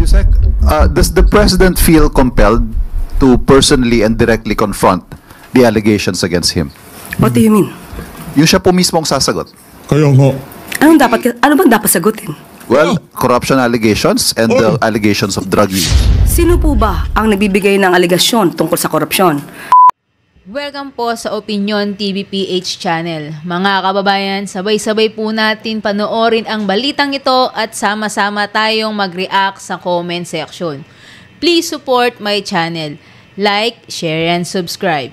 Yusek, does the President feel compelled to personally and directly confront the allegations against him? What do you mean? Yung siya po mismo ang sasagot. Kaya nga. Ano bang dapat sagutin? Well, corruption allegations and the allegations of drug use. Sino po ba ang nagbibigay ng alegasyon tungkol sa korupsyon? Welcome po sa Opinion TV PH channel. Mga kababayan, sabay-sabay po natin panoorin ang balitang ito at sama-sama tayong mag-react sa comment section. Please support my channel. Like, share, and subscribe.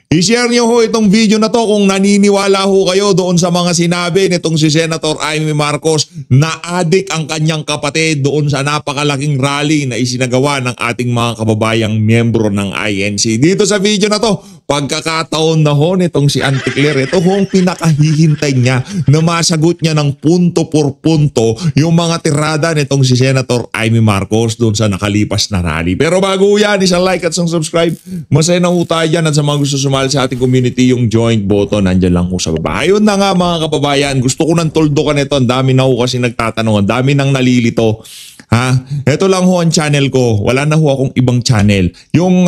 I-share nyo ho itong video na to kung naniniwala ho kayo doon sa mga sinabi nitong si Senator Amy Marcos na adik ang kanyang kapatid doon sa napakalaking rally na isinagawa ng ating mga kababayang miyembro ng INC. Dito sa video na to, pagkakataon na ho nitong si Auntie Claire, ito ho ang pinakahihintay niya na masagot niya ng punto por punto yung mga tirada nitong si Senator Amy Marcos doon sa nakalipas na rally. Pero bago yan, isang like at isang subscribe. Masaya na ho tayo dyan at sa mga gusto sumali sa ating community, yung joint button nandyan lang ho sa baba. Ayun na nga mga kababayan, gusto ko ng tuldukan ito. Ang dami na ho kasi nagtatanong, ang dami nang nalilito. Ha? Ito lang ho ang channel ko. Wala na ho akong ibang channel. Yung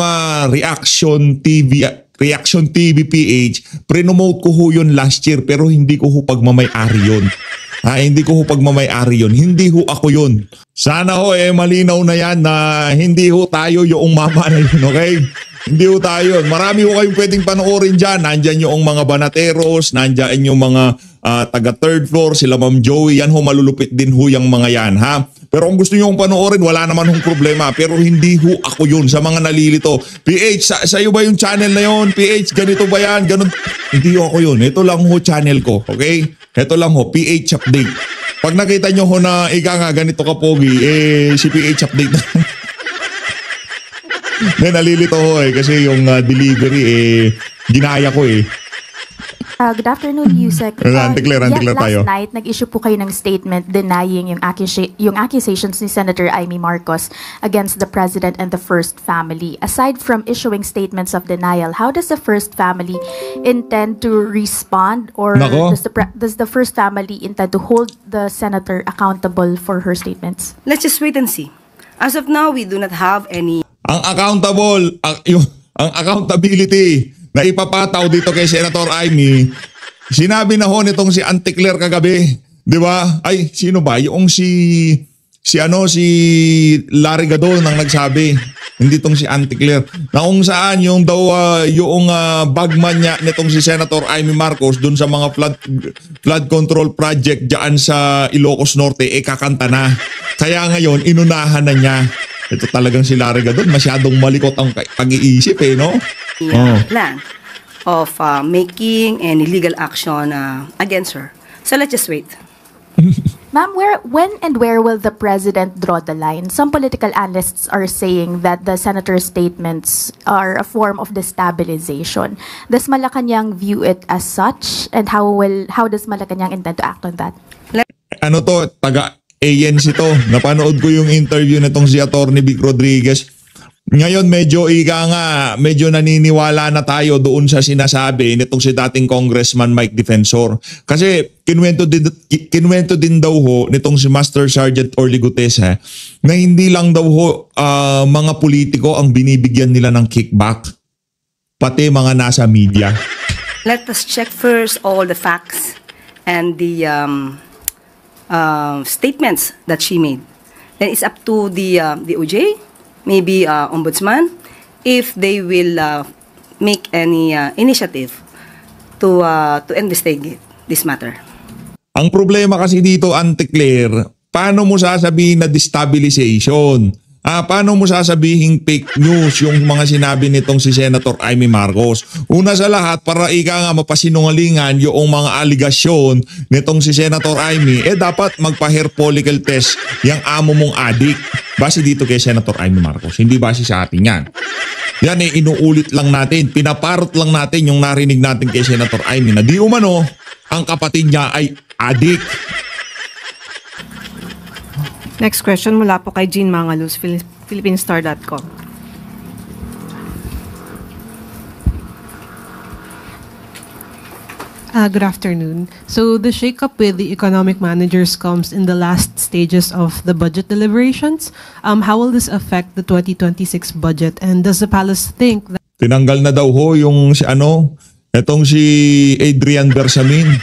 Reaction TV PH, pre-nomote ko ho yun last year pero hindi ko ho pagmamay-ari yun. Hindi ko ho pagmamay-ari yun. Hindi ho ako yun. Sana ho malinaw na yan na hindi ho tayo yung mama na yun, okay? Hindi ho tayo. Marami ho kayong pwedeng panoorin dyan. Nandyan yung mga banateros, nandyan yung mga taga third floor, sila Ma'am Joey. Yan ho, malulupit din ho yung mga yan, ha? Pero kung gusto nyo hong panoorin, wala naman hong problema. Pero hindi ho ako yun sa mga nalilito. PH, sa'yo ba yung channel na yun? PH, ganito ba yan? Ganun. Hindi ho ako yun. Ito lang ho channel ko, okay? Ito lang ho, PH Update. Pag nakita nyo ho na ika nga ganito ka pogi, si PH Update na. Nalilito ho kasi yung delivery ginaya ko eh. Good afternoon, Yusek. Auntie Claire tayo. Last night, nag-issue po kayo ng statement denying yung accusations ni Senator Amy Marcos against the President and the First Family. Aside from issuing statements of denial, how does the First Family intend to respond, or does the First Family intend to hold the Senator accountable for her statements? Let's just wait and see. As of now, we do not have any... Ang accountability na ipapataw dito kay Senator Amy, sinabi na ho nitong si Auntie Claire kagabi, di ba? Ay, sino ba? Yung si Larry Gadon ang nagsabi, hindi tong si Auntie Claire, na kung saan yung daw yung bagman niya nitong si Senator Amy Marcos dun sa mga flood control project diyan sa Ilocos Norte kakanta na. Kaya ngayon inunahan na niya. Ito talagang si Larry Gadon, masyadong malikot ang pag-iisip no? Plan of making any legal action against her. So let's just wait. Ma'am, when and where will the President draw the line? Some political analysts are saying that the Senator's statements are a form of destabilization. Does Malacanang view it as such? And how does Malacanang intend to act on that? Ano to, taga-ANC to. Napanood ko yung interview nitong si Atty. Vic Rodriguez. Ngayon medyo naniniwala na tayo doon sa sinasabi nitong si dating Congressman Mike Defensor. Kasi kinwento din daw ho nitong si Master Sergeant Orly Gutesa na hindi lang daw ho mga politiko ang binibigyan nila ng kickback, pati mga nasa media. Let us check first all the facts and the statements that she made. Then it's up to the OJ, maybe ombudsman, if they will make any initiative to investigate this matter. Ang problema kasi dito, Auntie Claire, paano mo sasabihin na destabilization? Paano mo sasabihin fake news yung mga sinabi nitong si Senator Amy Marcos? Una sa lahat, para mapasinungalingan yung mga aligasyon nitong si Senator Amy, dapat magpa-hair follicle test yung amo mong adik. Base dito kay Senator Amy Marcos, hindi base sa atin yan. Yan inuulit lang natin, pinaparot lang natin yung narinig natin kay Senator Amy na di umano, ang kapatid niya ay adik. Next question mula po kay Jean Mangalus, PhilippineStar.com. Good afternoon. So the shakeup with the economic managers comes in the last stages of the budget deliberations. How will this affect the 2026 budget? And does the palace think that Tinanggal na daw ho yung etong si Adrian Bersamin.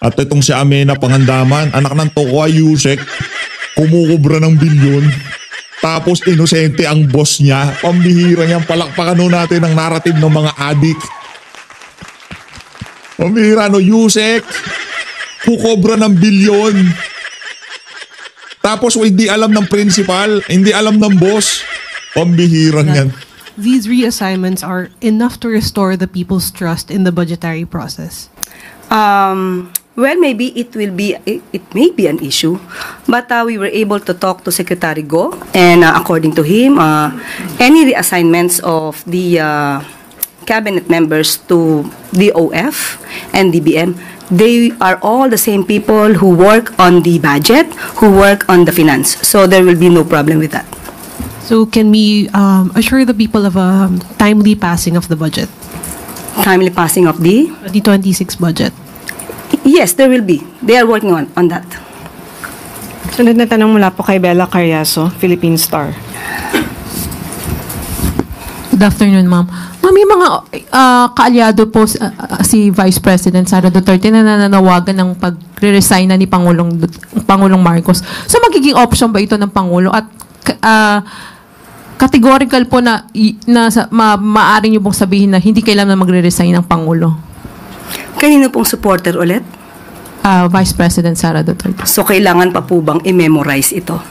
At itong si Amena Pangandaman, anak ng Tokwa Yusek, kumukubra ng bilyon. Tapos inosente ang boss niya. Pambihira niyang palakpakan ho natin ang narrative ng mga adik. Pambihira Yusek, kukobra ng bilyon. Tapos hindi alam ng principal, hindi alam ng boss. Pambihira niyan. these reassignments are enough to restore the people's trust in the budgetary process? Well, maybe it may be an issue, but we were able to talk to Secretary Go, and according to him, any reassignments of the cabinet members to DOF and DBM, they are all the same people who work on the budget, who work on the finance. So there will be no problem with that. So can we assure the people of a timely passing of the budget, Timely passing of the... 2026 budget? Yes, there will be. They are working on that. Sunod na tanong mula po kay Bella Carriazo, Philippine Star. Good afternoon, ma'am. Ma'am, yung mga kaalyado po si Vice President Sara Duterte na nananawagan ng pagre-resign na ni Pangulong Marcos. So, magiging option ba ito ng Pangulo? At categorical po na maaari niyo pong sabihin na hindi kailangan na magre-resign ng Pangulo? Kanino pong supporter ulit? Vice President Sara Duterte. So, kailangan pa po bang i-memorize ito?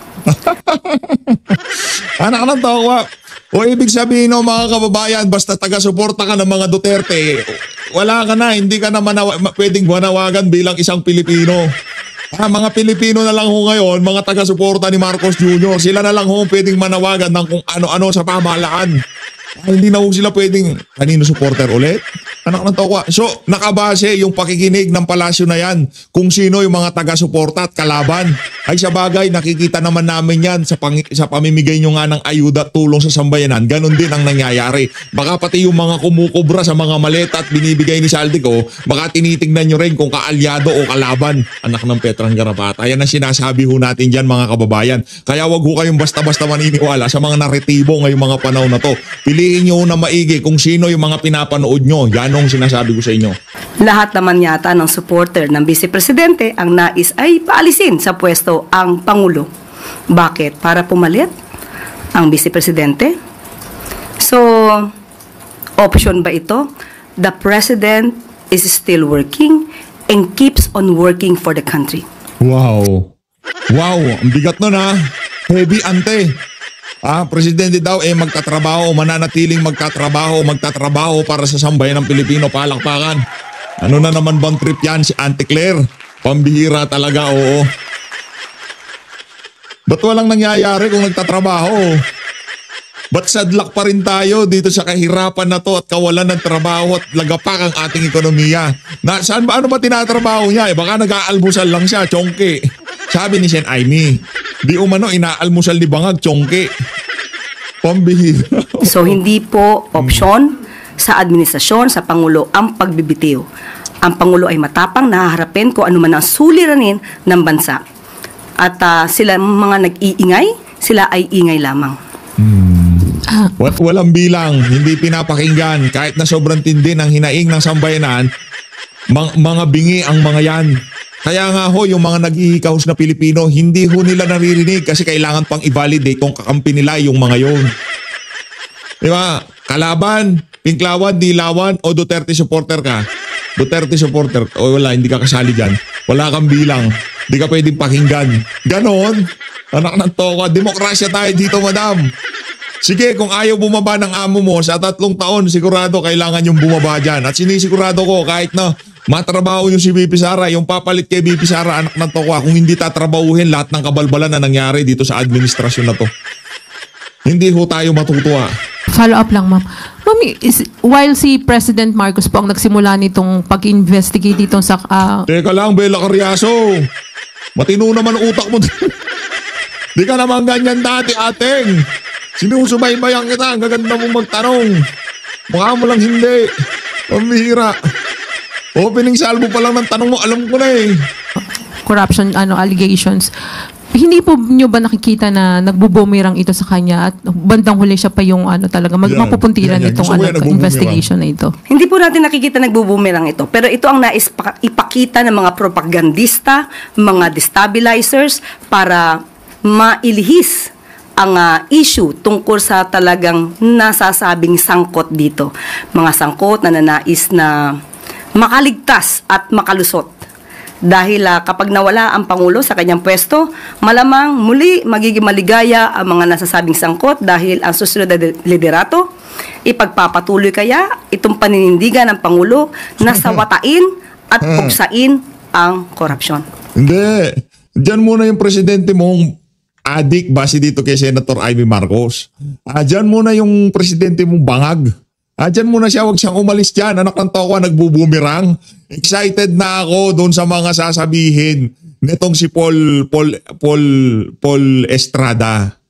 Anak ng tawa. O ibig sabihin no, mga kababayan, basta taga-suporta ka ng mga Duterte, wala ka na, hindi ka na pwedeng manawagan bilang isang Pilipino. Mga Pilipino na lang ho ngayon, mga taga-suporta ni Marcos Jr., sila na lang ho pwedeng manawagan ng kung ano-ano sa pamahalaan. Hindi na ho sila pwedeng, kanino supporter ulit? Anak ng tokwa. So, nakabase yung pakikinig ng palasyo na yan kung sino yung mga taga-suporta at kalaban. Ay sa bagay, nakikita naman namin yan sa pamimigay nyo nga ng ayuda at tulong sa sambayanan. Ganon din ang nangyayari. Baka pati yung mga kumukubra sa mga maleta at binibigay ni Saldico, baka tinitingnan nyo rin kung kaalyado o kalaban. Anak ng Petrang Garapata. Yan ang sinasabi ho natin dyan mga kababayan. Kaya wag ho kayong basta-basta maniniwala sa mga naretibo ngayong mga panahon na to. Piliin nyo na maigi kung sino yung mga pinapanood nyo. Yan ang sinasabi ko sa inyo. Lahat naman yata ng supporter ng Vice Presidente ang nais ay paalisin sa pwesto ang Pangulo. Bakit? Para pumalit ang Vice Presidente? So, option ba ito? The President is still working and keeps on working for the country. Wow. Wow, ang bigat nun ha. Heavy ante. Presidente daw magtatrabaho, mananatiling magtatrabaho para sa sambayan ng Pilipino, palakpakan. Ano na naman bang trip yan si Auntie Claire? Pambihira talaga, oo. Ba't walang nangyayari kung nagtatrabaho? Ba't sadlak pa rin tayo dito sa kahirapan na to at kawalan ng trabaho at lagapak ang ating ekonomiya? Saan ba, ano ba tinatrabaho niya? Baka nag-aalmusal lang siya, chongke. Sabi ni Sen Aimee, di umano inaalmusal ni Bangag, chongke. Pambihira. So, hindi po option sa administrasyon, sa Pangulo, ang pagbibitiw. Ang Pangulo ay matapang, nahaharapin kung ano man ang suliranin ng bansa. At sila mga nag-iingay, sila ay ingay lamang. Walang bilang, hindi pinapakinggan. Kahit na sobrang tindi ng hinaing ng sambayanan, mga bingi ang mga yan. Kaya nga ho, yung mga nag-iikahos na Pilipino, hindi ho nila naririnig kasi kailangan pang i-validate kung kakampi nila yung mga yon. Diba? Kalaban, Pinklawan, Dilawan, o Duterte supporter ka? Duterte supporter, o wala, hindi ka kasali dyan. Wala kang bilang, hindi ka pwedeng pakinggan. Ganon, anak ng tokwa, demokrasya tayo dito, madam. Sige, kung ayaw bumaba ng amo mo sa 3 taon, sigurado kailangan yung bumaba dyan. At sinisigurado ko, kahit na matrabaho yung si BP Sara, yung papalit kay BP Sara, anak ng tokwa, kung hindi tatrabahuhin lahat ng kabalbalan na nangyari dito sa administrasyon na to. Hindi ho tayo matutuwa. Follow up lang, ma'am. Mami, while si President Marcos po ang nagsimula nitong pag-investigate dito sa... Teka lang, Bella Carriazo. Matino naman utak mo. Di ka naman ganyan dati, ateng. Sinusubaybayan kita, ang gaganda mong magtanong. Mukha mo lang hindi. Pamihira. Opening salvo pa lang ng tanong mo, alam ko na eh. Corruption allegations. Hindi po nyo ba nakikita na nagbubumirang ito sa kanya at bandang huli siya pa yung talaga mapupuntiran Yan. itong Gusto ko yan, nagbubumirang. investigation na ito? Hindi po natin nakikita nagbubumerang ito. Pero ito ang nais ipakita ng mga propagandista, mga destabilizers para mailihis ang issue tungkol sa talagang nasasabing sangkot dito. Mga sangkot na nanais na makaligtas at makalusot. Dahil kapag nawala ang Pangulo sa kanyang pwesto, malamang muli magiging maligaya ang mga nasasabing sangkot dahil ang susunod na liderato, ipagpapatuloy kaya itong paninindigan ng Pangulo na sawatain at puksain ang korupsyon. Hindi. Diyan muna yung presidente mong adik base dito kay Senator Amy Marcos. Diyan muna yung presidente mong bangag. Diyan muna siya, huwag siyang umalis dyan. Anak ng toko, nagbubumirang. Excited na ako doon sa mga sasabihin nitong si Paul Estrada.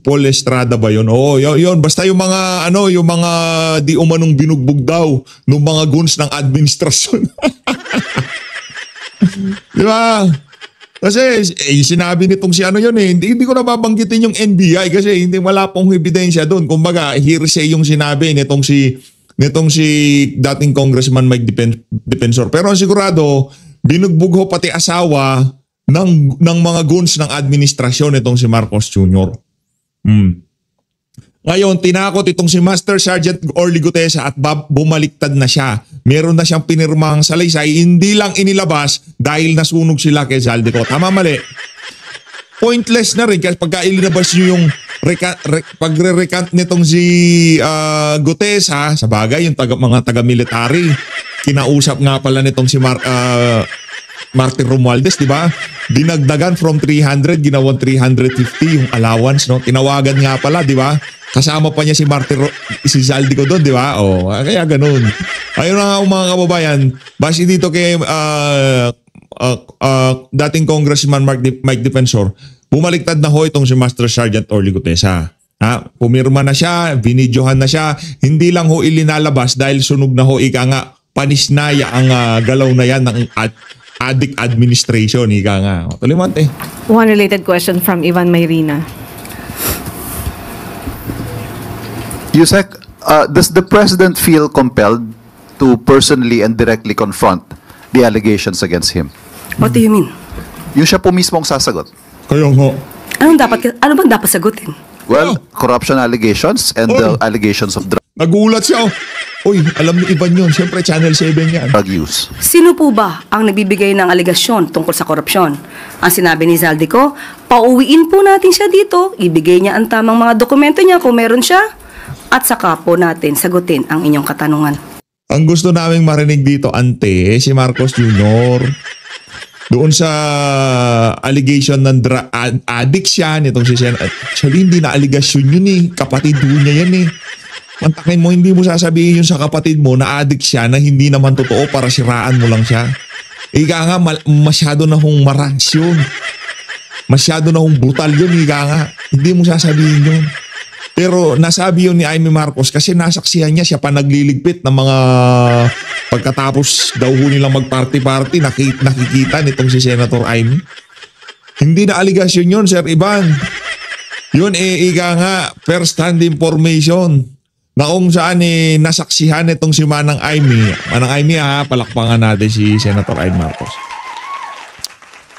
Paul Estrada ba yun? Oo, yun. Basta yung mga, yung mga di umanong binugbog daw ng mga goons ng administrasyon. Di ba? Kasi sinabi nitong si yun eh, hindi ko nababanggitin yung NBI kasi hindi wala pong ebidensya doon. Kumbaga, hearsay yung sinabi nitong si dating Congressman Mike Defensor. Pero ang sigurado, binugbog ho pati asawa ng mga goons ng administrasyon nitong si Marcos Jr. Ngayon, tinakot itong si Master Sergeant Orly Gutesa at bumaliktad na siya. Meron na siyang pinirmahang salaysay, hindi lang inilabas dahil nasunog sila kay Zaldico. Tama, mali. Pointless na rin kasi pagka ilinabas nyo yung pagre-recant nitong si Gutesa, sa bagay, yung mga taga-military, kinausap nga pala nitong si Martin Romualdez, di ba? Dinagdagan from 300, ginawang 350 yung allowance, no? Tinawagan nga pala, di ba? Kasama pa niya si Zaldico doon, di ba? Oh, kaya ganun. Ayun na nga mga kababayan, base dito kay dating Congressman Mike Defensor, bumaliktad na ho itong si Master Sergeant Orly Gutesa. Pumirma na siya, binidyohan na siya, hindi lang ho ilinalabas dahil sunog na ho, ika nga, panisnaya ang galaw na yan ng ADIC administration, ika nga. Tulimante. One related question from Ivan Mayrina. Yusek, does the President feel compelled to personally and directly confront the allegations against him? What do you mean? Yung siya po mismo ang sasagot. Kayo ho. Ano bang dapat sagutin? Well, corruption allegations and the allegations of drug Nagulat siya. Uy, alam ni Ivan yun. Siyempre, Channel 7 yan. use. Sino po ba ang nagbibigay ng alegasyon tungkol sa korupsyon? Ang sinabi ni Zaldico, pauwiin po natin siya dito, ibigay niya ang tamang mga dokumento niya kung meron siya, at saka po natin sagutin ang inyong katanungan. Ang gusto naming marinig dito, ante, si Marcos Jr. Doon sa allegation ng addict siya, nitong si Sen. Actually, hindi na allegation yun eh. Kapatid niya yan eh. Mantakin mo, hindi mo sasabihin yun sa kapatid mo na addict siya na hindi naman totoo para siraan mo lang siya. Ika nga, masyado na hong maras yun. Masyado na hong brutal yun, ika nga. Hindi mo sasabihin yun. Pero nasabi yun ni Amy Marcos kasi nasaksihan niya, siya pa nagliligpit ng mga pagkatapos daw ho nilang mag-party-party, nakikita nitong si Senator Amy. Hindi na aligasyon yun, Sir Ivan. Yun ika nga, first-hand information na kung saan nasaksihan itong si Manang Amy. Manang Amy palakpangan natin si Senator Amy Marcos.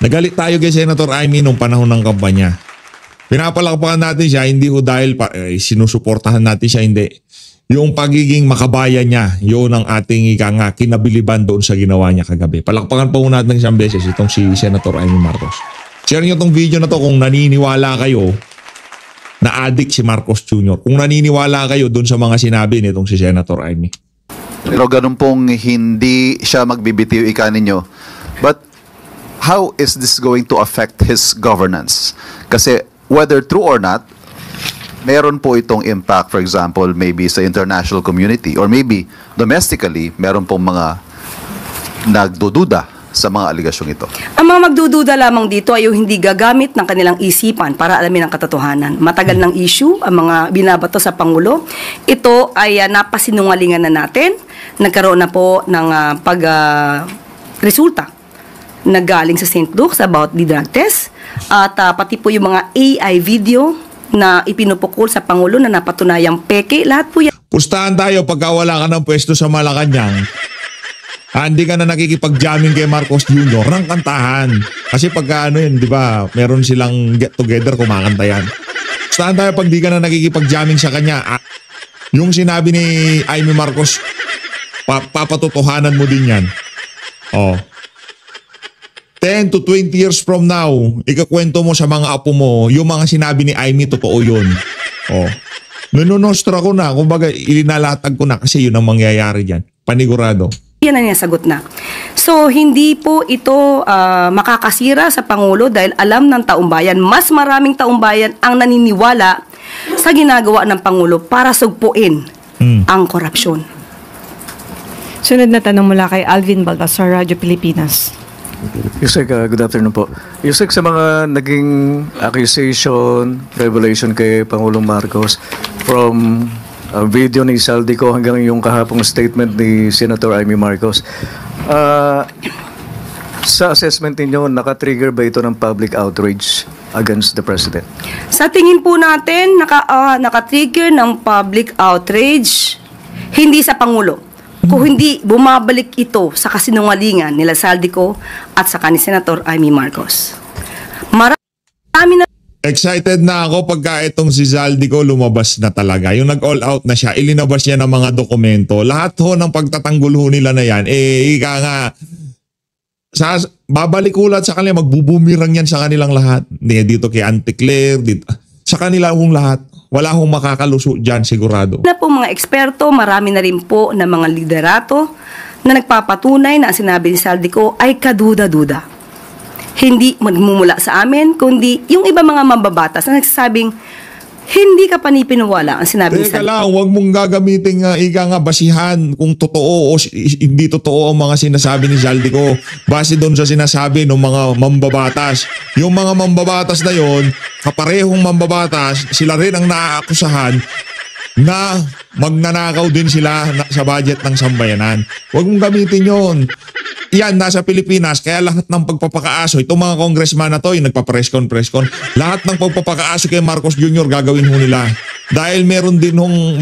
Nagalit tayo kay Senator Amy nung panahon ng kampanya. Pinapalakpakan natin siya, hindi ho dahil sinusuportahan natin siya, hindi. Yung pagiging makabayan niya, yun ang ating kinabiliban doon sa ginawa niya kagabi. Palakpakan po natin isang beses itong si Senator Amy Marcos. Share niyo itong video na to kung naniniwala kayo na addict si Marcos Jr. Kung naniniwala kayo doon sa mga sinabi nitong si Senator Amy. Pero ganun pong hindi siya magbibitiw ika ninyo. But how is this going to affect his governance? Kasi whether true or not, meron po itong impact, for example, maybe sa international community or maybe domestically, meron pong mga nagdududa sa mga aligasyong ito? Ang mga magdududa lamang dito ay yung hindi gagamit ng kanilang isipan para alamin ang katotohanan. Matagal ng issue ang mga binabato sa Pangulo. Ito ay napasinungalingan na natin. Nagkaroon na po ng resulta na galing sa St. Luke's about the drug test. At pati po yung mga AI video na ipinupukol sa Pangulo na napatunayang peke. Lahat po yan. Pustahan tayo pagka wala ka ng pwesto sa Malacanang. Hindi ka na nakikipag-jamming kay Marcos Jr. ng kantahan. Kasi pagka yun, di ba, meron silang get together, kumakanta yan. Pustahan tayo pag di ka na nakikipag-jamming sa kanya. Yung sinabi ni Amy Marcos, papatotohanan mo din yan. 10 to 20 years from now, ikakwento mo sa mga apo mo, yung mga sinabi ni Amy, totoo yun. Nunostra ko na, kumbaga ilinalatag ko na kasi yun ang mangyayari dyan. Panigurado. Yan ang nasagot na. So, hindi po ito makakasira sa Pangulo dahil alam ng taumbayan, mas maraming taumbayan ang naniniwala sa ginagawa ng Pangulo para sugpuin ang korupsyon. Sunod na tanong mula kay Alvin Baltasar, Radyo Pilipinas. Yusek, good afternoon po. Yusek, sa mga naging accusation, revelation kay Pangulong Marcos from video ni Saldico hanggang yung kahapong statement ni Senator Amy Marcos, sa assessment ninyo, nakatrigger ba ito ng public outrage against the President? Sa tingin po natin, nakatrigger ng public outrage hindi sa Pangulo. Kung hindi bumabalik ito sa kasinungalingan nila Saldico at sa ni Senator Amy Marcos. Marami na. Excited na ako pagka itong si Saldico lumabas na talaga. Yung nag-all out na siya, ilinabas niya ng mga dokumento. Lahat ho ng pagtatanggol ho nila na yan, ika nga, babalik ulat sa kanila, magbubumirang yan sa kanilang lahat. Dito kay Auntie Claire, dito, sa kanila hong lahat. Wala hong makakaluso dyan, sigurado. Na po mga eksperto, marami na rin po na mga liderato na nagpapatunay na ang sinabi ni Saldico ay kaduda-duda. Hindi magmumula sa amin, kundi yung iba mga mambabatas na nagsasabing hindi ka panipiniwala ang sinabi ni Teka Saldico. lang, huwag mong gagamitin basihan kung totoo o hindi totoo ang mga sinasabi ni Saldico. Base doon sa sinasabi ng mga mambabatas. Yung mga mambabatas na yon, kaparehong mambabatas, sila rin ang naaakusahan na magnanakaw din sila sa budget ng sambayanan. Huwag mong gamitin yon. Yan, nasa Pilipinas, kaya lahat ng pagpapakaaso, itong mga congressman na to, yung nagpa-press-con, lahat ng pagpapakaaso kay Marcos Jr. gagawin ho nila. Dahil meron din hong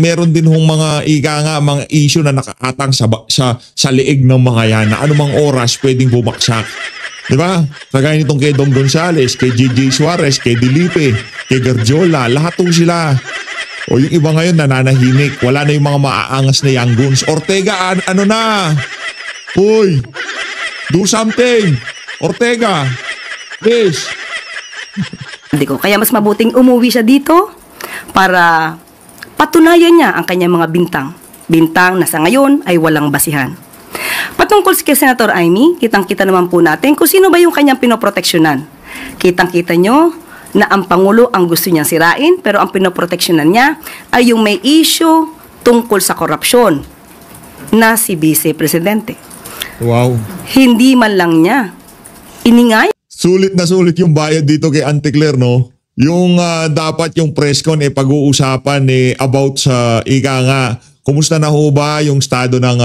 mga mga issue na nakaatang sa liig ng mga yan, na anumang oras pwedeng bumagsak. Diba? Kagaya nitong kay Dong Gonzales, kay J.J. Suarez, kay Dilipe, kay Garjola, lahat ho sila. O yung iba ngayon nananahimik, wala na yung mga maaangas na young guns. Ortega, ano na? Uy, do something. Ortega, please. Kaya mas mabuting umuwi siya dito para patunayan niya ang kanyang mga bintang. Bintang na sa ngayon ay walang basihan. Patungkol kay Senator Amy, kitang-kita naman po natin kung sino ba yung kanyang pinoproteksyonan. Kitang-kita nyo na ang Pangulo ang gusto niyang sirain, pero ang pinoproteksyonan niya ay yung may issue tungkol sa korupsyon na si Vice Presidente. Wow. Hindi man lang niya iningay. Sulit na sulit yung bayad dito kay Auntie Claire, no? Yung dapat yung presscon pag-uusapan about sa kumusta na ho ba yung estado ng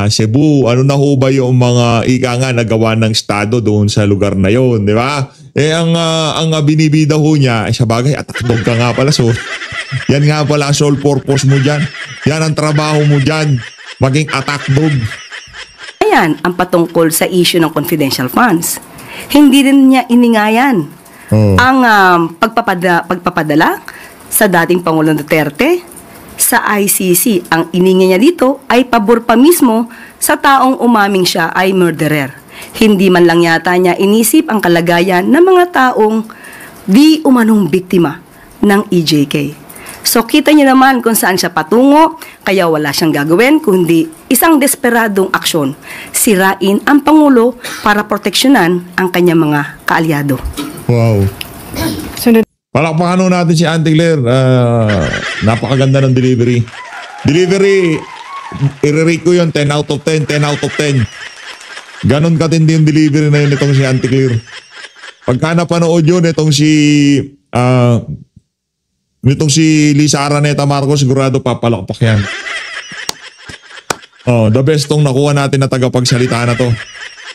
Cebu? Ano na ho ba yung mga nagawa ng estado doon sa lugar na yon, di ba? Ang binibida ho niya, sa bagay, atakdog ka nga pala. So, yan nga pala ang sole purpose mo dyan. Yan ang trabaho mo dyan. Maging atakdog. Ayan, ang patungkol sa issue ng confidential funds. Hindi rin niya iningayan ang pagpapadala sa dating Pangulong Duterte sa ICC. Ang ininga niya dito ay pabor pa mismo sa taong umaming siya ay murderer. Hindi man lang yata niya inisip ang kalagayan ng mga taong di umanong biktima ng EJK. So kita niyo naman kung saan siya patungo, kaya wala siyang gagawin kundi isang desperadong aksyon. Sirain ang Pangulo para proteksyonan ang kanyang mga kaalyado. Wow. Palakpakan natin si Auntie Claire. Napakaganda ng delivery. Delivery, i-rate ko yun, 10 out of 10, 10 out of 10. Ganon katindi yung delivery na yun itong si Auntie Claire. Pagka napanood yun, itong si Lisa Araneta Marcos, sigurado papalakpak yan. The best tong nakuha natin na tagapagsalita na to.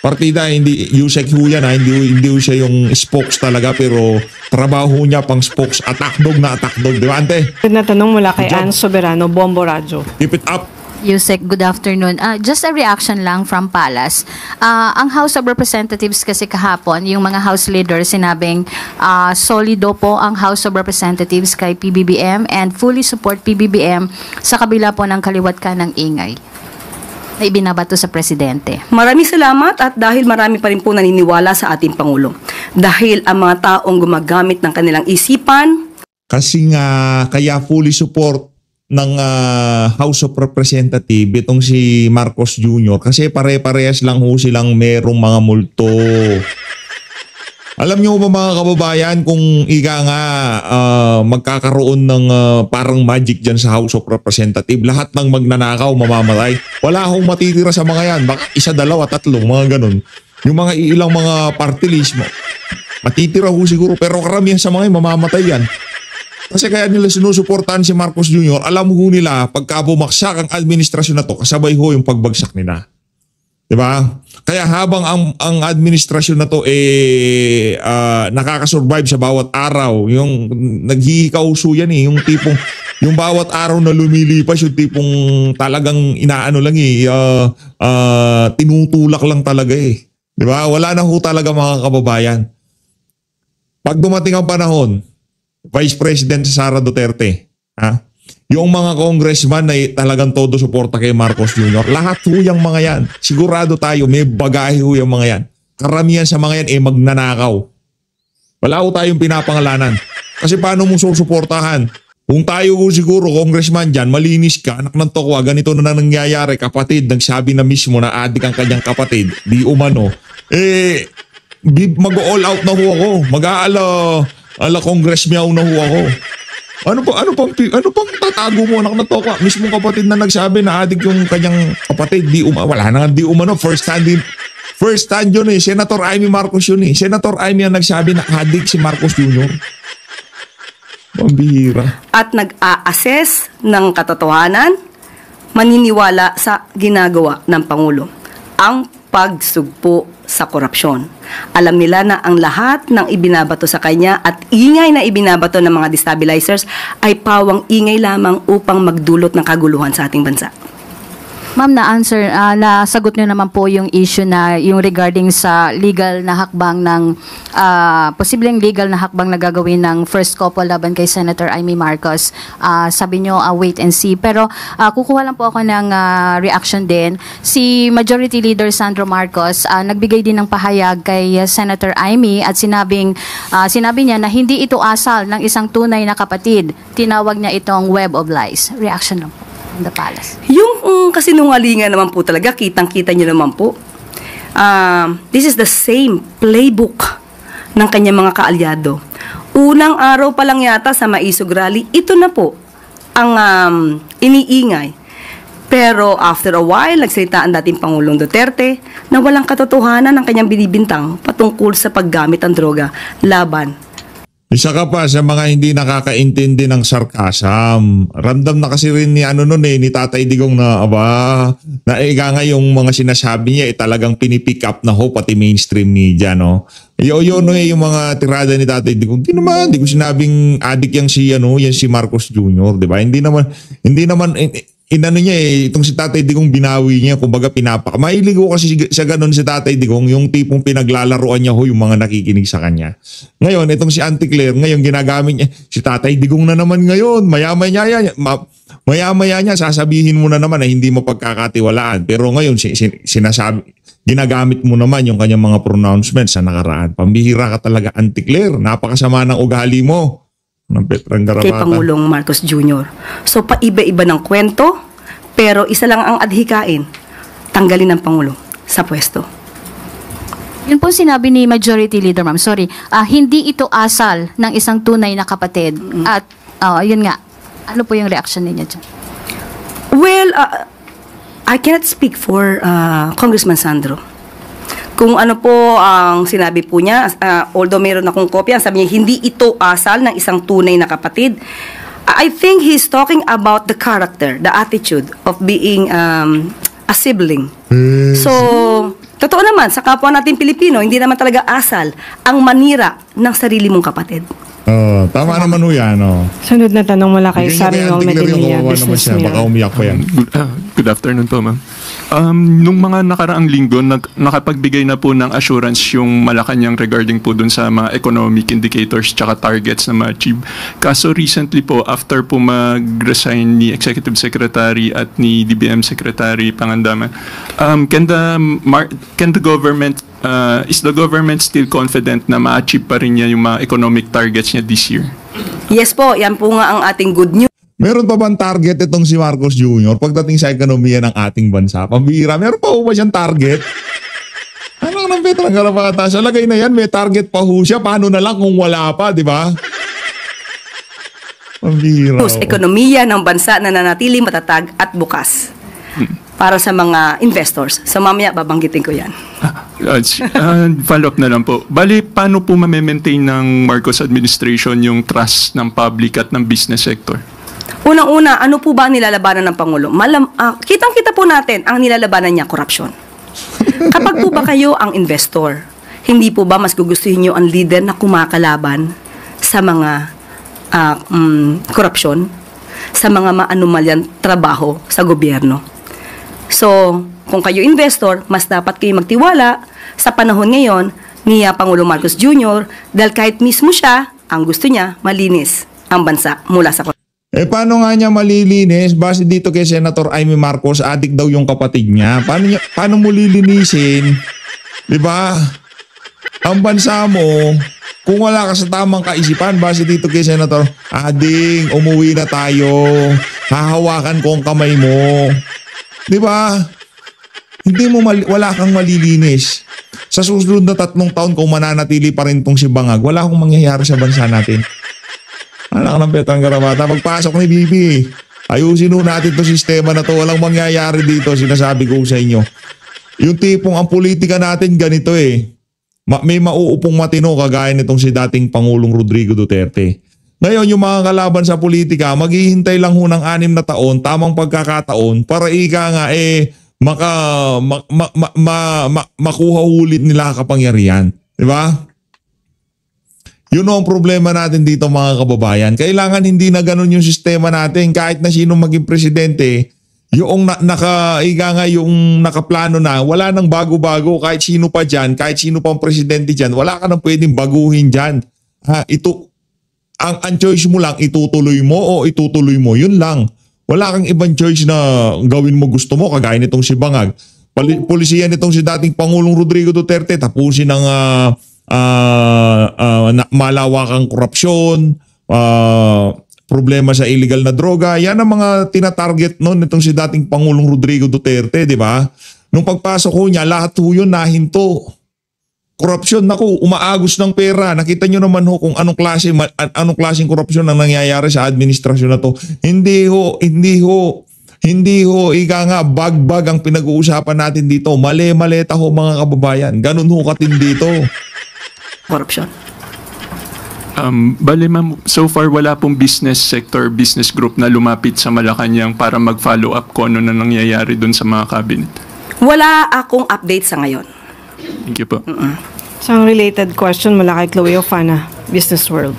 Partida, hindi Yusek ho yan, hindi ho siya yung spokes talaga, pero trabaho niya pang spokes. Atakdog na atakdog, di ba, Ante? Na tanong mula kay Ann Soberano, Bombo Radyo. Keep it up. Yusek, good afternoon. Just a reaction lang from Palace. Ang House of Representatives kasi kahapon, yung mga House leaders sinabing solido po ang House of Representatives kay PBBM and fully support PBBM sa kabila po ng kaliwat ka ng ingay na ibinabato sa Presidente. Maraming salamat at dahil marami pa rin po naniniwala sa ating Pangulo. Dahil ang mga taong gumagamit ng kanilang isipan. Kasi nga, kaya fully support ng House of Representatives itong si Marcos Jr. kasi pare-parehas lang ho silang merong mga multo. Alam niyo ba mga kababayan kung magkakaroon ng parang magic dyan sa House of Representatives, lahat ng magnanakaw mamamatay. Wala akong matitira sa mga yan. Baka 1, 2, 3, mga ganun. Yung mga ilang mga party list mo, matitira ho siguro, pero karamihan sa mga yan mamamatay yan. Kasi kaya nila sinusuportahan si Marcos Jr., alam ho nila pagka bumaksak ang administrasyon na to, kasabay ho yung pagbagsak nila. Diba? Kaya habang ang administrasyon na to nakakasurvive sa bawat araw, yung naghihikauso yan yung tipong, yung bawat araw na lumilipas, yung tipong talagang inaano lang tinutulak lang talaga Diba? Wala na ho talaga mga kababayan. Pag dumating ang panahon, Vice President Sara Duterte, yung mga congressman na talagang todo suporta kay Marcos Jr., lahat ho yung mga yan. Sigurado tayo, may bagahe ho yung mga yan. Karamihan sa mga yan magnanakaw. Wala ho tayong pinapangalanan. Kasi paano mo susuportahan? Kung tayo ho siguro, congressman dyan, malinis ka, anak ng tokwa, ganito na nangyayari, kapatid, nagsabi na mismo na adik ang kanyang kapatid, di umano, mag-all out na ho ako. Ala Congress meow na ho ako. Ano pang tatago mo, anak na tokwa? Mismong kapatid na nagsabi na adik yung kanyang kapatid, wala na nga di umano, first hand yun Senator Amy Marcos yun Senator Amy ang nagsabi na adik si Marcos Jr. Pambihira. At nag-a-assess ng katotohanan, maniniwala sa ginagawa ng Pangulo. Ang pagsugpo sa korupsyon. Alam nila na ang lahat ng ibinabato sa kanya at ingay na ibinabato ng mga destabilizers ay pawang ingay lamang upang magdulot ng kaguluhan sa ating bansa. Ma'am, nasagot niyo naman po yung issue na yung regarding sa legal na hakbang ng posibleng legal na hakbang na gagawin ng first couple laban kay Senator Amy Marcos. Sabi niyo wait and see. Pero kukuha lang po ako ng reaction din. Si Majority Leader Sandro Marcos nagbigay din ng pahayag kay Senator Amy at sinabi niya na hindi ito asal ng isang tunay na kapatid. Tinawag niya itong web of lies. Reaction lang po. The Palace. Yung kasinungalingan naman po talaga, kitang-kita niyo naman po. This is the same playbook ng kanyang mga kaalyado. Unang araw pa lang yata sa Maisog Rally, ito na po ang iniingay. Pero after a while, nagsalita ang dating Pangulong Duterte na walang katotohanan ng kanyang binibintang patungkol sa paggamit ng droga laban. Isa ka pa sa mga hindi nakakaintindi ng sarcasm. Ramdam na kasi rin ni ni Tatay Digong na nga yung mga sinasabi niya talagang pinipick up na ho pati mainstream media yung mga tirada ni Tatay Digong. Hindi ko sinabing adik yang si Marcos Jr., 'di ba? Hindi naman inano niya itong si Tatay Digong binawi niya, kumbaga mahilig ko kasi sa ganun si Tatay Digong, yung tipong pinaglalaroan niya yung mga nakikinig sa kanya. Ngayon, itong si Auntie Claire, ngayon ginagamit niya, si Tatay Digong na naman ngayon, maya-maya niya, sasabihin mo na naman na hindi mo pagkakatiwalaan. Pero ngayon, ginagamit mo naman yung kanyang mga pronouncements sa nakaraan. Pambihira ka talaga, Auntie Claire, napakasama ng ugali mo. Kay Pangulong Marcos Jr. So paiba-iba ng kwento, pero isa lang ang adhikain, tanggalin ng Pangulo sa pwesto. Yun po sinabi ni Majority Leader, ma'am. Sorry. Hindi ito asal ng isang tunay na kapatid. At yun nga, ano po yung reaction ninyo dyan? Well, I cannot speak for Congressman Sandro. Kung ano po ang sinabi po niya, although meron akong kopya, sabi niya, hindi ito asal ng isang tunay na kapatid. I think he's talking about the character, the attitude of being a sibling. So, totoo naman, sa kapwa natin Pilipino, hindi naman talaga asal ang manira ng sarili mong kapatid. Tama naman ho yan. Sunod na tanong mula kay Hindi niya Samuel kaya Medinilla, naman Business siya. Baka Mirror. umiyak pa yan. Good afternoon po, ma'am. Nung mga nakaraang linggo, nakapagbigay na po ng assurance yung Malacanang regarding po dun sa mga economic indicators tsaka targets na ma-achieve. Kaso recently po, after po mag-resign ni Executive Secretary at ni DBM Secretary Pangandaman, can the government is the government still confident na ma-achieve pa rin niya yung mga economic targets niya this year? Yes po, yan po nga ang ating good news. Meron pa bang target itong si Marcos Jr. pagdating sa ekonomiya ng ating bansa? Pambihira, meron pa ba siyang target? Ano nang Petrang Garapata? Sa lagay na yan, may target pa ho siya. Paano na lang kung wala pa, di ba? Pambihira. Ekonomiya ng bansa na nanatili matatag at bukas para sa mga investors. So mamaya babanggitin ko yan. Follow-up na lang po. Bali, paano po ma-maintain ng Marcos administration yung trust ng public at ng business sector? Unang-una, ano po ba ang nilalabanan ng Pangulo? Kitang-kita po natin ang nilalabanan niya, korupsyon. Kapag po ba kayo ang investor, hindi po ba mas gugustuhin niyo ang leader na kumakalaban sa mga korupsyon, sa mga maanumalyang trabaho sa gobyerno? So, kung kayo investor, mas dapat kayo magtiwala sa panahon ngayon ni Pangulong Marcos Jr. dahil kahit mismo siya, ang gusto niya, malinis ang bansa mula sa korupsyon. Paano nga niya malilinis? Base dito kay Senator Amy Marcos, adik daw yung kapatid niya. Paano mo lilinisin? Di ba? Ang bansa mo, kung wala ka sa tamang kaisipan, base dito kay Senator, ading, umuwi na tayo. Hahawakan ko ang kamay mo. Di ba? Wala kang malilinis. Sa susunod na 3 taon, kung mananatili pa rin tong si Bangag, wala akong mangyayari sa bansa natin. Anak ng Petrang Garapata, pagpasok ni Bibi, ayusin ho natin itong sistema na to. Walang mangyayari dito, sinasabi ko sa inyo. Yung tipong ang politika natin ganito may mauupong matino kagaya nitong si dating Pangulong Rodrigo Duterte. Ngayon, yung mga kalaban sa politika, maghihintay lang ho ng 6 na taon, tamang pagkakataon, para makuha ulit nila kapangyarihan. Di ba? Yun ang problema natin dito mga kababayan. Kailangan hindi na ganun yung sistema natin. Kahit na sino maging presidente, yung nakaplano na, wala nang bago-bago. Kahit sino pa dyan, kahit sino pang presidente dyan, wala ka nang pwedeng baguhin dyan. Ang choice mo lang, itutuloy mo o itutuloy mo. Yun lang. Wala kang ibang choice na gawin mo gusto mo, kagaya nitong si Bangag. Polisiyan nitong si dating Pangulong Rodrigo Duterte, tapusin ng malawakang korupsyon, problema sa illegal na droga. Yan ang mga tinatarget noon nitong si dating Pangulong Rodrigo Duterte, di ba? Nung pagpasok ko niya, lahat ho yun nahinto. Korupsyon, naku, umaagos ng pera. Nakita nyo naman ho kung anong klaseng korupsyon ang nangyayari sa administrasyon na to. Hindi ho, ika nga, bag-bag ang pinag-uusapan natin dito. Mali-maleta ho mga kababayan. Ganun ho katindi dito. Corruption. Bale ma'am, so far wala pong business sector, business group na lumapit sa Malacanang para mag-follow up kung ano na nangyayari dun sa mga cabinet. Wala akong update sa ngayon. Thank you po. Isang related question mula kay Chloe Ofana, Business World.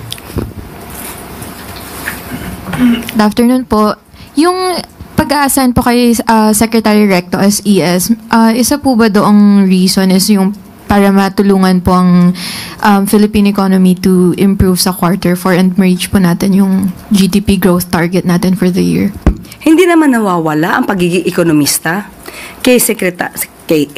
Good afternoon po. Yung pag-a-assign po kay Secretary Recto as ES, isa po ba doong reason is yung para matulungan po ang Philippine economy to improve sa quarter 4 and ma-reach po natin yung GDP growth target natin for the year? Hindi naman nawawala ang pagiging ekonomista kay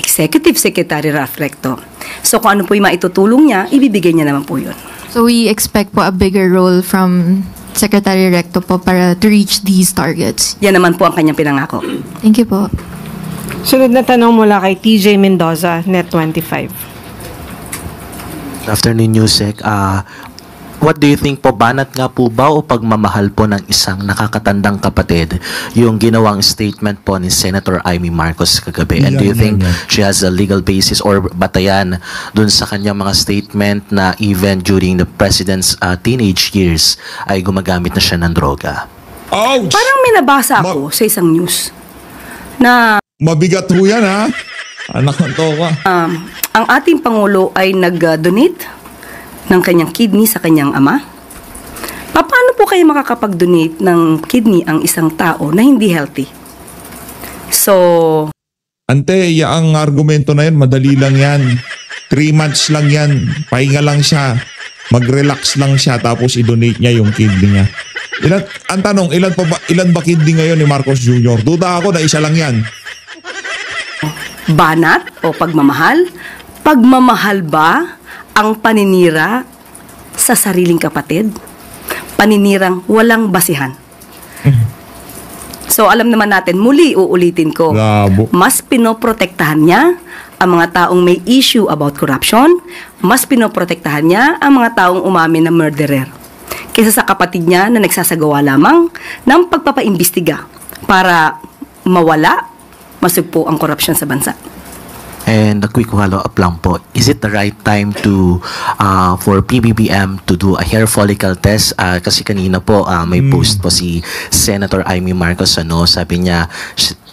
Executive Secretary Ralph Recto. So kung ano po yung maitutulong niya, ibibigay niya naman po yun. So we expect po a bigger role from Secretary Recto po para to reach these targets. Yan naman po ang kanyang pinangako. Thank you po. Sunod na tanong mula kay TJ Mendoza, Net25. Good afternoon, Yusek. what do you think po, banat nga po ba o pagmamahal po ng isang nakakatandang kapatid yung ginawang statement po ni Senator Amy Marcos kagabi? And do you think she has a legal basis or batayan dun sa kanyang mga statement na even during the president's teenage years ay gumagamit na siya ng droga? Ouch! Parang may nabasa ako sa isang news na Mabigat ho yan, ha? Anak ng toka. ang ating Pangulo ay nag-donate ng kanyang kidney sa kanyang ama. Paano po kayo makakapag-donate ng kidney ang isang tao na hindi healthy? So, Ante, ang argumento na yan, madali lang yan. 3 months lang yan. Pahinga lang siya. Mag-relax lang siya tapos i-donate niya yung kidney niya. Ang tanong, ilan ba kidney ngayon ni Marcos Jr.? Duda ako na isa lang yan. banat o pagmamahal? Pagmamahal ba ang paninira sa sariling kapatid? Paninirang walang basihan. So alam naman natin, muli uulitin ko, mas pinoprotektahan niya ang mga taong may issue about corruption, mas pinoprotektahan niya ang mga taong umamin na murderer, kaysa sa kapatid niya na nagsasagawa lamang ng pagpapaimbestiga para mawala, masugpo ang corruption sa bansa. And a quick follow-up lang po, is it the right time to for PBBM to do a hair follicle test? Kasi kanina po may post po si Senator Amy Marcos, sabi niya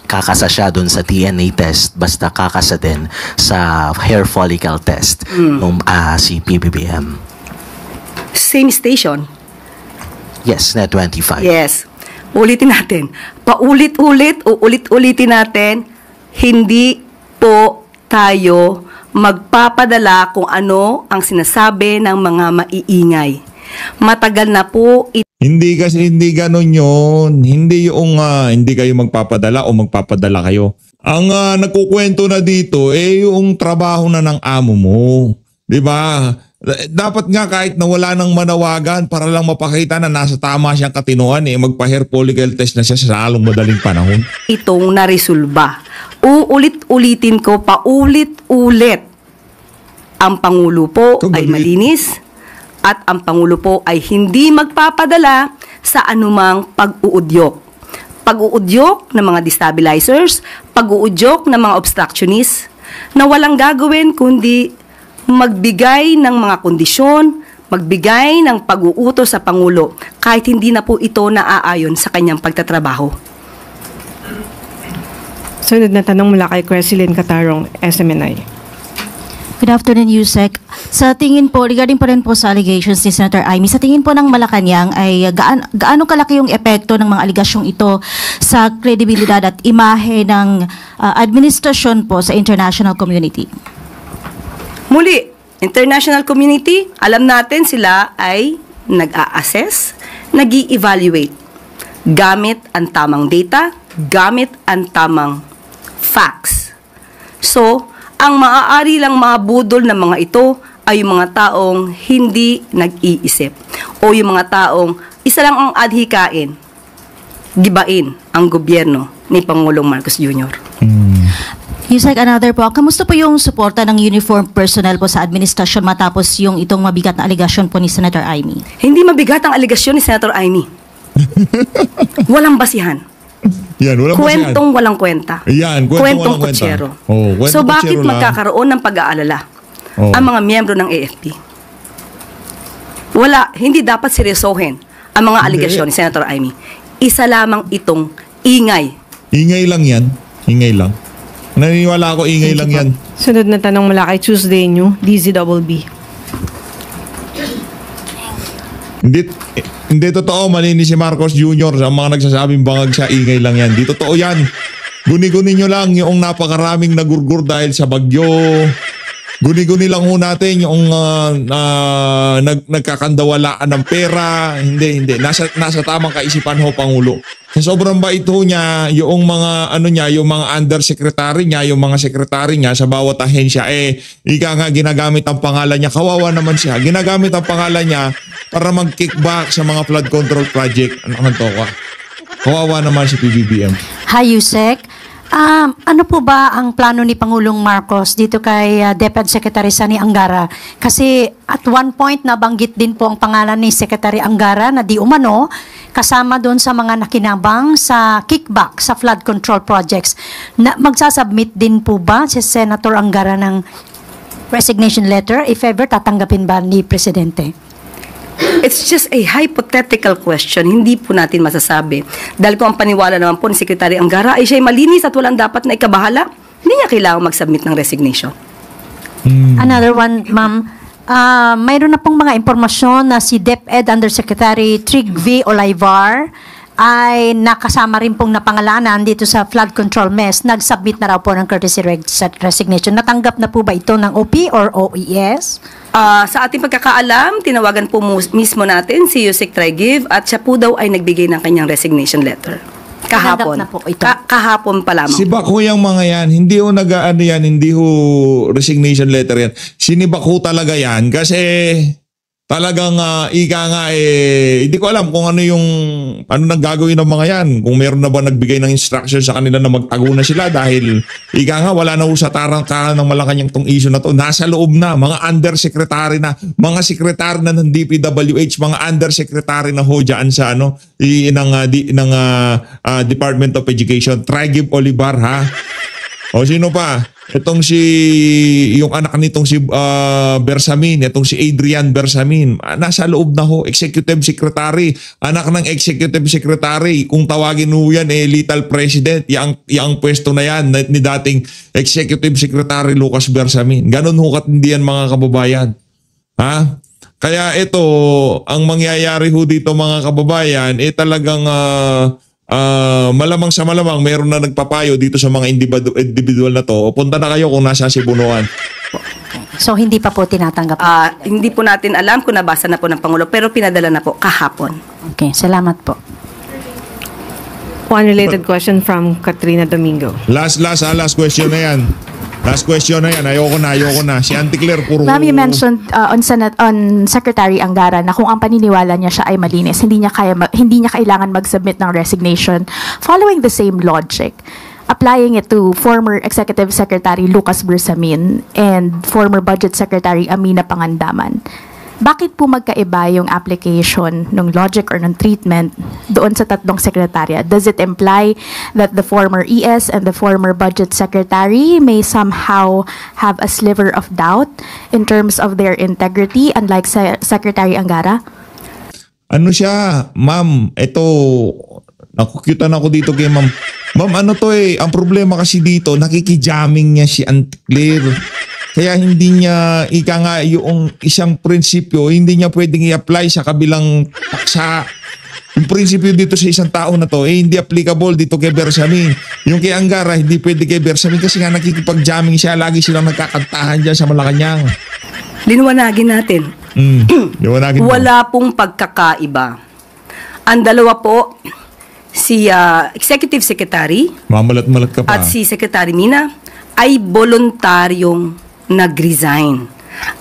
kakasa siya dun sa DNA test, basta kakasa din sa hair follicle test ng si PBBM. Same station? Yes, Net 25. Yes. Ulitin natin. Ulit-ulitin natin, hindi po tayo magpapadala kung ano ang sinasabi ng mga maiingay. Matagal na po Hindi ganun yun. Hindi yung hindi kayo magpapadala o magpapadala kayo. Ang nagkukwento na dito yung trabaho na ng amo mo. 'Di ba? Dapat nga kahit na wala nang manawagan para lang mapakita na nasa tama siyang katinuan magpa-hair follicle test na siya sa lalong madaling panahon. Itong naresolba. Uulit-ulitin ko paulit-ulit. Ang Pangulo po ay malinis at ang Pangulo po ay hindi magpapadala sa anumang pag-uudyok. Pag-uudyok ng mga destabilizers, pag-uudyok ng mga obstructionists na walang gagawin kundi magbigay ng mga kondisyon, magbigay ng pag-uutos sa Pangulo kahit hindi na po ito naaayon sa kanyang pagtatrabaho. Sunod na tanong mula kay Cresilyn Catarong, SMNI. Good afternoon, Yusek. Sa tingin po, regarding po rin po sa allegations ni Senator Amy, sa tingin po ng Malacanang ay gaano kalaki yung epekto ng mga aligasyong ito sa kredibilidad at imahe ng administrasyon po sa international community? Muli, international community, alam natin sila ay nag-a-assess, nag-i-evaluate gamit ang tamang data, gamit ang tamang facts. So, ang maaari lang mabudol ng mga ito ay yung mga taong hindi nag-iisip o yung mga taong isa lang ang adhikain, gibain ang gobyerno ni Pangulong Marcos Jr. Yusek, another po, kamusta po yung suporta ng uniform personnel po sa administrasyon matapos yung itong mabigat na aligasyon po ni Senator Amy? Hindi mabigat ang aligasyon ni Senator Amy. Walang basihan. Yan, walang kwentong basihan. Walang kwenta. Yan, kwentong kutsero. So bakit magkakaroon ng pag-aalala ang mga miyembro ng AFP? Wala, hindi dapat seryosohin ang mga aligasyon ni Senator Amy. Isa lamang itong ingay. Ingay lang yan. Ingay lang. Naniniwala ako ingay lang yan. Sunod na tanong mula kay Tuesday New, DZBB. Hindi totoo, malinis si Marcos Jr. sa mga nagsasabing bangag siya, ingay lang yan. Di totoo yan. Guni-guni nyo lang yung napakaraming nagurgur dahil sa bagyo. Guni-guni lang ho natin yung nagkakandawalaan ng pera. Hindi. Nasa tamang kaisipan ho, Pangulo. Sa sobrang bait ho niya, yung mga yung mga undersecretary niya, yung mga secretary niya sa bawat ahensya, ika nga ginagamit ang pangalan niya. Kawawa naman siya. Ginagamit ang pangalan niya para mag-kickback sa mga flood control project. Ano naman to ka? Kawawa naman si PBBM. Hi, Yusek. Ano po ba ang plano ni Pangulong Marcos dito kay DepEd Secretary Sani Angara? Kasi at one point nabanggit din po ang pangalan ni Secretary Angara na di umano kasama doon sa mga nakinabang sa kickback sa flood control projects. Magsasubmit din po ba si Senator Angara ng resignation letter if ever tatanggapin ba ni Presidente? It's just a hypothetical question. Hindi po natin masasabi. Dahil kung ang paniwala naman po ni Secretary Angara ay siya'y malinis at walang dapat na ikabahala, hindi niya kailangan mag-submit ng resignation. Another one, ma'am. Mayroon na pong mga impormasyon na si DepEd Undersecretary Trig V. Olivar ay nakasama rin pong napangalanan dito sa flood control mess. Nag-submit na raw po ng courtesy resignation. Natanggap na po ba ito ng OP or OES? Sa ating pagkakaalam, tinawagan po mismo natin si Yusek Trigiv at siya po daw ay nagbigay ng kanyang resignation letter. Kahapon. Na po ito. Kahapon pa lamang. Si Bako yung mga yan, hindi ho nag-ano yan, hindi ho resignation letter yan. Sinibak ho talaga yan kasi talagang ika nga hindi ko alam kung ano nang gagawin ng mga yan. Kung meron na ba nagbigay ng instruction sa kanila na magtago na sila dahil ika nga wala na ho sa tarangkahan ng Malacanang tong issue na to. Nasa loob na, mga undersecretary na, mga sekretary na ng DPWH, mga undersecretary na ho dyan sa ng Department of Education. Trigiv Olivar ha. O sino pa? Itong yung anak nitong si Bersamin, itong si Adrian Bersamin, nasa loob na ho, executive secretary, anak ng executive secretary, kung tawagin ho yan lethal president, yang pwesto na yan ni dating executive secretary Lucas Bersamin. Ganon ho katindi yan mga kababayan. Ha? Kaya ito, ang mangyayari ho dito mga kababayan, talagang malamang sa malamang mayroon na nagpapayo dito sa mga individual na to. Punta na kayo kung nasa Sibunuan. So hindi pa po tinatanggap? Hindi po natin alam kung nabasa na po ng Pangulo pero pinadala na po kahapon. Okay, salamat po. One related question from Katrina Domingo. Last question na yan. Last question na yan. Ayoko na. Si Auntie Claire puro... Ma'am, you mentioned on Secretary Angara na kung ang paniniwala niya siya ay malinis, hindi niya kailangan mag-submit ng resignation. Following the same logic, applying it to former Executive Secretary Lucas Bersamin and former Budget Secretary Amina Pangandaman, bakit po magkaiba yung application ng logic or ng treatment doon sa tatlong sekretarya? Does it imply that the former ES and the former Budget Secretary may somehow have a sliver of doubt in terms of their integrity, unlike Secretary Angara? Ano siya, ma'am, ito, nakukyutan ako dito kay ma'am. Ma'am, ano to ang problema kasi dito, nakikijamming niya si Auntie Claire. Kaya hindi niya, ika nga yung isang prinsipyo, hindi niya pwedeng i-apply sa kabilang paksa. Yung prinsipyo dito sa isang tao na to, hindi applicable dito kay Bersamin. Yung kay Angara, hindi pwede kay Bersamin kasi nga nakikipag-jamming siya. Lagi silang nagkakantahan dyan sa Malacanang. Liwanagin natin. Liwanagin mo. Wala pong pagkakaiba. Ang dalawa po, si Executive Secretary Mamalat-malat ka pa. at si Secretary Mina ay voluntaryong nag-resign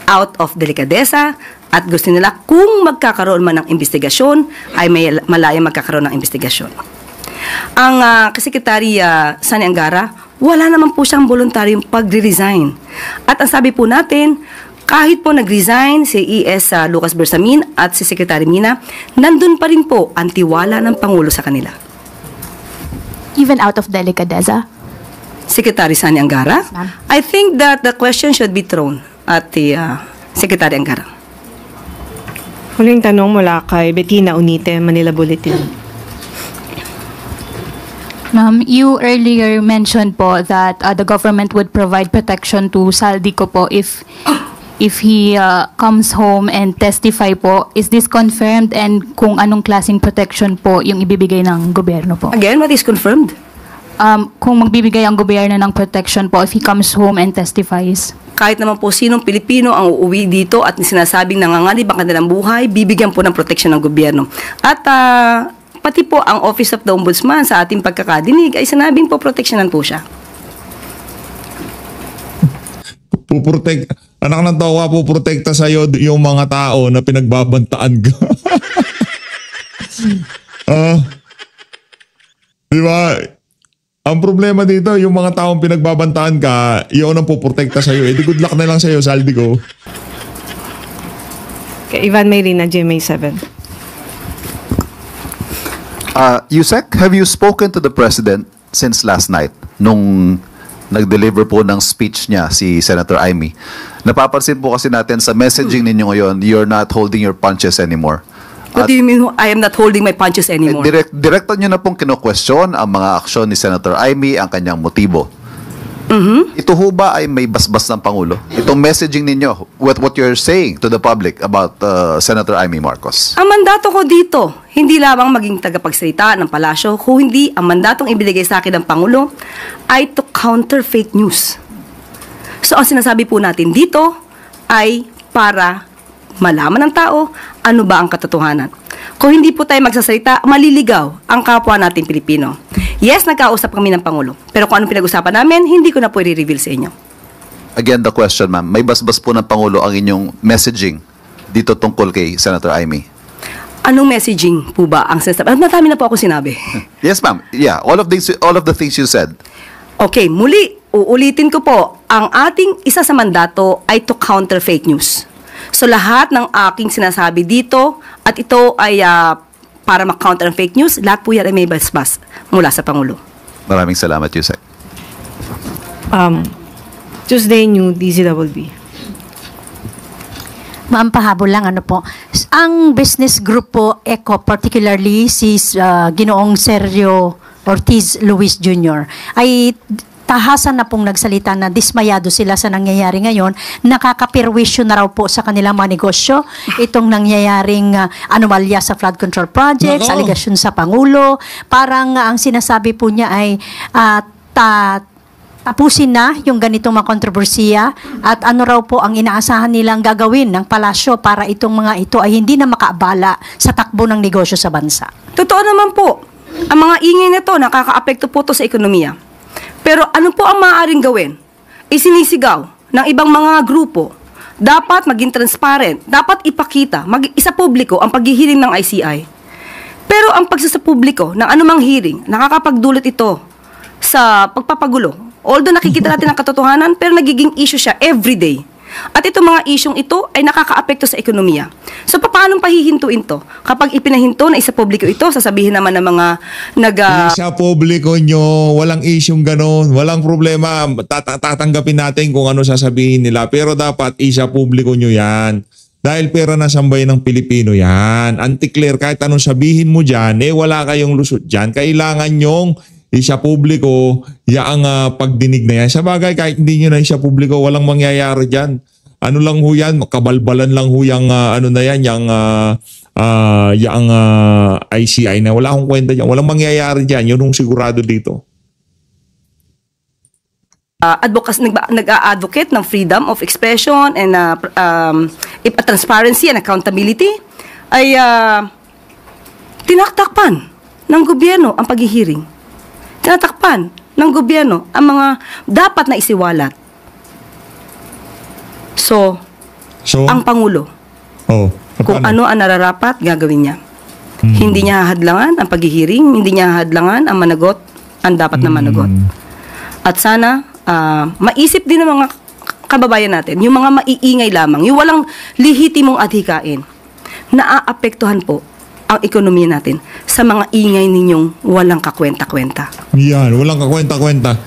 out of delikadesa at gusto nila kung magkakaroon man ng investigasyon ay malaya magkakaroon ng investigasyon. Ang Secretary Sani Angara, wala naman po siyang voluntaryong pag-resign. At ang sabi po natin, kahit po nag-resign si ES Lucas Bersamin at si Secretary Mina, nandun pa rin po ang tiwala ng Pangulo sa kanila. Even out of delicadeza? Secretary Sani Angara? I think that the question should be thrown at the Secretary Angara. Huling tanong mula kay Bettina Unite, Manila Bulletin. Ma'am, you earlier mentioned po that the government would provide protection to Saldico po if he comes home and testify po. Is this confirmed, and kung anong klaseng protection po yung ibibigay ng gobyerno po? Again, what is confirmed? Kung magbibigay ang gobyerno ng protection po if he comes home and testifies. Kahit naman po sinong Pilipino ang uuwi dito at sinasabing nanganganib ang kanilang buhay, bibigyan po ng protection ng gobyerno. At pati po ang Office of the Ombudsman sa ating pagkakadinig ay sinabing po proteksyonan po siya. Anak ng tawa, puprotekta sa'yo yung mga tao na pinagbabantaan ka. Di ba? Ang problema dito, yung mga taong pinagbabantaan ka, yun ang puprotekta sa'yo. Di good luck na lang sa'yo, Saldico. Okay, Ivan Mayrina, GMA 7. Yusek, have you spoken to the President since last night nung nag-deliver po ng speech niya si Senator Amy? Napapansin po kasi natin sa messaging ninyo ngayon, you're not holding your punches anymore. What do you mean I am not holding my punches anymore? Direkta nyo na pong kino-question ang mga aksyon ni Senator Amy, ang kanyang motibo. Ito ho ba ay may basbas ng Pangulo? Itong messaging ninyo, what you're saying to the public about Senator Amy Marcos? Ang mandato ko dito, hindi lamang maging tagapagsalita ng palasyo, kung hindi ang mandatong ibinigay sa akin ng Pangulo ay to counter fake news. So ang sinasabi po natin dito ay para malaman ng tao ano ba ang katotohanan. Kung hindi po tayo magsasalita, maliligaw ang kapwa natin Pilipino. Yes, nagkausap kami ng Pangulo. Pero kung anong pinag-usapan namin, hindi ko na po i-reveal sa inyo. Again, the question, ma'am. May basbas po ng Pangulo ang inyong messaging dito tungkol kay Senator Amy? Anong messaging po ba ang sinasabi? Madami na po ako sinabi. Yes, ma'am. Yeah, all of the things you said. Okay, muli, uulitin ko po, ang ating isa sa mandato ay to counter fake news. So lahat ng aking sinasabi dito at ito ay para ma-counter ang fake news, lahat po yan ay may basbas mula sa Pangulo. Maraming salamat, Yusek. Tuesday New DZWB. Ma'am, pahabol lang ano po. Ang business group po, ECO, particularly si Ginoong Sergio Ortiz Luis Jr., ay tahasan na pong nagsalita na dismayado sila sa nangyayari ngayon, nakakapirwisyo na raw po sa kanilang mga negosyo itong nangyayaring anomalya sa flood control projects, aligasyon sa Pangulo. Parang ang sinasabi po niya ay tapusin na yung ganitong mga kontrobersiya at ano raw po ang inaasahan nilang gagawin ng palasyo para itong mga ito ay hindi na makaabala sa takbo ng negosyo sa bansa. Totoo naman po, ang mga ingay na to nakakaapekto po to sa ekonomiya. Pero ano po ang maaaring gawin? Isinisigaw ng ibang mga grupo. Dapat maging transparent. Dapat ipakita, isa publiko ang paghihiling ng ICI. Pero ang pagsasapubliko ng anumang hearing, nakakapagdulot ito sa pagpapagulo. Although nakikita natin ang katotohanan, pero nagiging issue siya everyday. At itong mga isyong ito ay nakakaapekto sa ekonomiya. So, paano pahihintuin to? Kapag ipinahinto na isa publiko ito, sasabihin naman ng mga Isa publiko nyo, walang isyong ganon, walang problema. Tatanggapin natin kung ano sasabihin nila. Pero dapat isa publiko nyo yan. Dahil pera na sambay ng Pilipino yan. Anti-clear, kahit anong sabihin mo dyan, wala kayong lusot dyan. Kailangan nyong isa publiko, yaang pagdinig na yan. Sa bagay, kahit hindi nyo na isa publiko, walang mangyayari dyan. Ano lang ho yan, kabalbalan lang ho yung ano na yan, yung ICI na. Wala akong kwenta dyan. Walang mangyayari dyan. Yun yung sigurado dito. Nag-a-advocate ng freedom of expression and transparency and accountability ay tinaktakpan ng gobyerno ang paghihiring. Tinatakpan ng gobyerno ang mga dapat na isiwalat. So ang Pangulo, kung ano ang nararapat, gagawin niya. Hindi niya hahadlangan ang paghihiring, hindi niya hahadlangan ang managot, ang dapat na managot. At sana, maisip din ng mga kababayan natin, yung mga maiingay lamang, yung walang lehitimong adhikain, naaapektuhan po ang ekonomiya natin sa mga ingay ninyong walang kakwenta-kwenta. Yan, walang kakwenta-kwenta.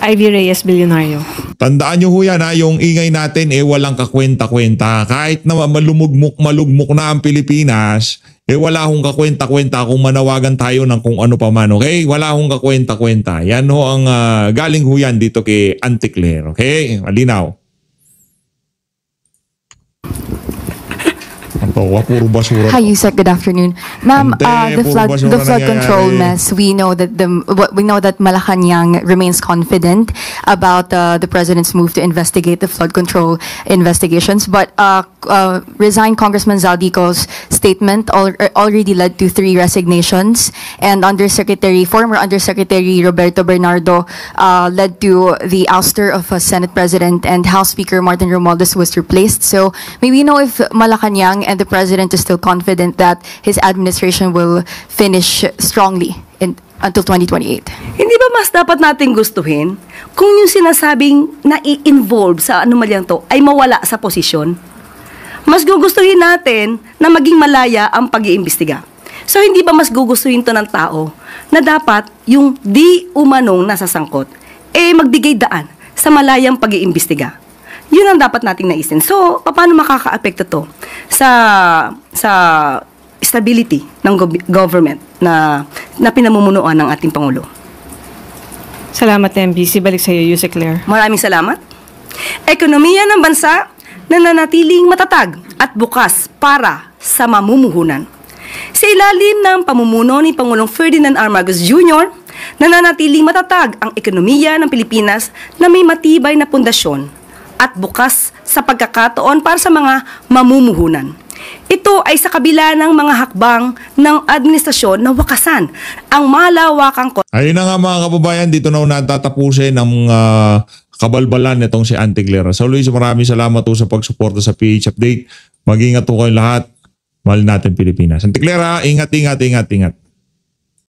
Ivy Reyes, Bilyonaryo. Tandaan nyo ho yan yung ingay natin walang kakwenta-kwenta. Kahit na malugmok na ang Pilipinas, wala hong kakwenta-kwenta kung manawagan tayo ng kung ano pa man, okay? Wala hong kakwenta-kwenta. Yan ho ang galing ho yan dito kay Anti-Claire, okay? Malinaw. Hi, Yusek. Good afternoon, ma'am. The flood control mess. We know that Malacanang remains confident about the president's move to investigate the flood control investigations. But resigned Congressman Zaldico's statement already led to 3 resignations, and former Undersecretary Roberto Bernardo led to the ouster of Senate President, and House Speaker Martin Romualdez was replaced. So may we know if Malacanang and the president is still confident that his administration will finish strongly until 2028? Hindi ba mas dapat nating gustuhin kung yung sinasabing na-i-involve sa anomalyang to ay mawala sa posisyon? Mas gugustuhin natin na maging malaya ang pag-iimbestiga. So hindi ba mas gugustuhin to ng tao na dapat yung di umanong nasasangkot magbigay daan sa malayang pag-iimbestiga? Yun ang dapat nating naisin. So, paano makaka-apekto to sa stability ng government na pinamumunuan ng ating Pangulo? Salamat, MBC. Balik sa iyo, Yusek Claire. Maraming salamat. Ekonomiya ng bansa na nanatiling matatag at bukas para sa mamumuhunan. Sa ilalim ng pamumuno ni Pangulong Ferdinand R. Marcos Jr., nananatiling matatag ang ekonomiya ng Pilipinas na may matibay na pundasyon at bukas sa pagkakataon para sa mga mamumuhunan. Ito ay sa kabila ng mga hakbang ng administrasyon na wakasan ang malawakang Ayun na nga mga kababayan, dito na natatapusin ang kabalbalan nitong si Auntie Clara. So Luis, maraming salamat po sa pagsuporta sa PH Update. Mag-ingat po kayo lahat. Mahal natin Pilipinas. Auntie Clara, ingat.